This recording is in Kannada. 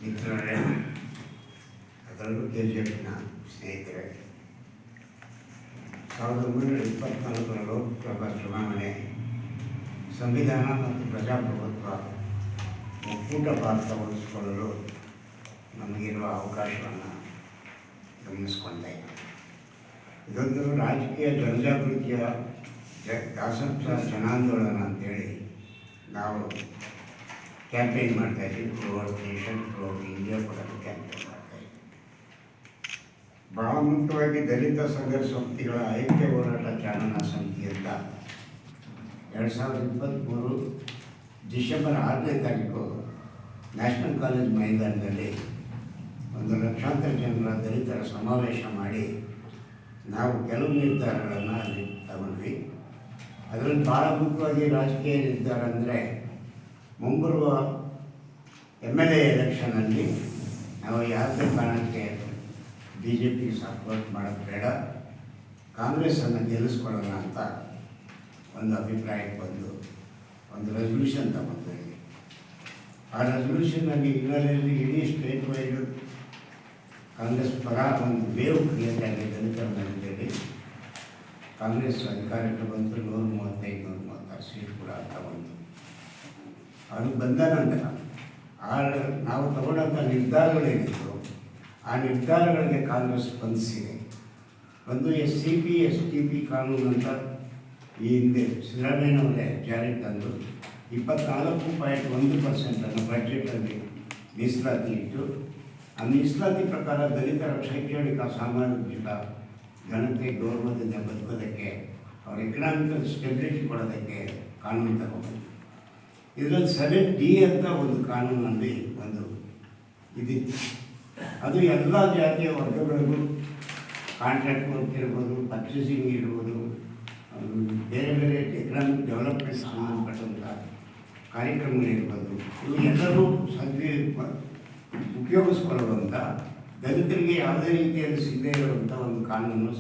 ಮಿತ್ರರೇ, ಅದರಲ್ಲೂ KGFನ ಸ್ನೇಹಿತರೆ, 1924 ಲೋಕಸಭಾ ಚುನಾವಣೆ ಸಂವಿಧಾನ ಮತ್ತು ಪ್ರಜಾಪ್ರಭುತ್ವ ಒಕ್ಕೂಟ ಭಾರತ ಉಳಿಸಿಕೊಳ್ಳಲು ನಮಗಿರುವ ಅವಕಾಶವನ್ನು ಗಮನಿಸ್ಕೊಳ್ತಾ ಇದ್ದೀವಿ. ಇದೊಂದು ರಾಜಕೀಯ ಜನಜಾಗೃತಿಯ ದಾಸತ್ವ ಜನಾಂದೋಲನ ಅಂತೇಳಿ ನಾವು ಕ್ಯಾಂಪೇನ್ ಮಾಡ್ತಾಯಿದ್ದೀವಿ. ಥ್ರೂಔಟ್ ನೇಷನ್, ಥ್ರೂಔಟ್ ಇಂಡಿಯಾ ಕೂಡ ಕ್ಯಾಂಪೇನ್ ಮಾಡ್ತಾಯಿದ್ದೀವಿ. ಬಹಳ ಮುಖ್ಯವಾಗಿ ದಲಿತ ಸಂಘರ್ಷ ಶಕ್ತಿಗಳ ಐಕ್ಯ ಹೋರಾಟ ಚಾಲನಾ ಸಮಿತಿಯಿಂದ 2023 ಡಿಸೆಂಬರ್ 6ನೇ ತಾರೀಕು ನ್ಯಾಷನಲ್ ಕಾಲೇಜ್ ಮೈದಾನದಲ್ಲಿ ಒಂದು ಲಕ್ಷಾಂತರ ಜನರ ದಲಿತರ ಸಮಾವೇಶ ಮಾಡಿ ನಾವು ಕೆಲವು ನಿರ್ಧಾರಗಳನ್ನು ಅಲ್ಲಿ ತಗೊಂಡ್ವಿ. ಅದರಲ್ಲಿ ಭಾಳ ಮುಖ್ಯವಾಗಿ ರಾಜಕೀಯ ನಿರ್ಧಾರ ಅಂದರೆ ಮುಂಬರುವ MLA ಎಲೆಕ್ಷನಲ್ಲಿ ನಾವು ಯಾವುದೇ ಕಾರಣಕ್ಕೆ BJP ಸಪೋರ್ಟ್ ಮಾಡೋದು ಬೇಡ, ಕಾಂಗ್ರೆಸ್ಸನ್ನು ಗೆಲ್ಲಿಸ್ಕೊಳ್ಳೋಣ ಅಂತ ಒಂದು ಅಭಿಪ್ರಾಯಕ್ಕೆ ಬಂದು ಒಂದು ರೆಸಲ್ಯೂಷನ್ ತಗೊಂಡ್ವಿ. ಆ ರೆಸಲ್ಯೂಷನ್ನಲ್ಲಿ ಹಿನ್ನೆಲೆಯಲ್ಲಿ ಇಡೀ ಸ್ಟೇಟ್ ವೈಡ್ ಕಾಂಗ್ರೆಸ್ ಪರ ಒಂದು ವೇವ್ ಕ್ರಿಯೇಟ್ ಆಗಿ ದಲಿತರ ಮೇಲಿದ್ದೇವೆ. ಕಾಂಗ್ರೆಸ್ ಅಧಿಕಾರಕ್ಕೆ ಬಂತು, 135-136 ಸೀಟ್ ಕೂಡ ತಗೊಂಡು ಅದು ಬಂದ ನಂತರ ನಾವು ತಗೊಂಡಂಥ ನಿರ್ಧಾರಗಳೇನಿತ್ತು ಆ ನಿರ್ಧಾರಗಳಿಗೆ ಕಾಂಗ್ರೆಸ್ ಸ್ಪಂದಿಸಿದೆ. ಒಂದು SCP STP ಕಾನೂನು ಅಂತ ಈ ಹಿಂದೆ ಸಿದ್ದರಾಮಯ್ಯನವರೇ ಜಾರಿಗೆ ತಂದು 24.1% ಬಜೆಟಲ್ಲಿ ಮೀಸಲಾತಿ ಇಟ್ಟು, ಆ ಮೀಸಲಾತಿ ಪ್ರಕಾರ ದಲಿತರ ಶೈಕ್ಷಣಿಕ ಸಾಮಾಜಿಕ ಘನತೆ ಗೌರವದಿಂದ ಬದುಕೋದಕ್ಕೆ, ಅವ್ರ ಎಕನಾಮಿಕಲ್ ಸ್ಟೆಬಿಲಿಟಿ ಕೊಡೋದಕ್ಕೆ ಕಾನೂನು ತಗೊಂಡು ಇದರಲ್ಲಿ 7D ಅಂತ ಒಂದು ಕಾನೂನಲ್ಲಿ ಒಂದು ಇದಿತ್ತು. ಅದು ಎಲ್ಲ ಜಾತಿಯ ವರ್ಗಗಳಿಗೂ ಕಾಂಟ್ರಾಕ್ಟ್ ವರ್ಕ್ ಇರ್ಬೋದು, ಪರ್ಚೇಸಿಂಗ್ ಇರ್ಬೋದು, ಬೇರೆ ಬೇರೆ ಎಕನಾಮಿಕ್ ಡೆವಲಪ್ಮೆಂಟ್ ಸಂಬಂಧಪಟ್ಟಂಥ ಕಾರ್ಯಕ್ರಮಗಳಿರ್ಬೋದು, ಇವು ಎಲ್ಲರೂ ಉಪಯೋಗಿಸ್ಕೊಳ್ಳುವಂಥ, ದಲಿತರಿಗೆ ಯಾವುದೇ ರೀತಿಯಲ್ಲಿ ಸಿಗದೇ ಇರುವಂಥ ಒಂದು ಕಾನೂನು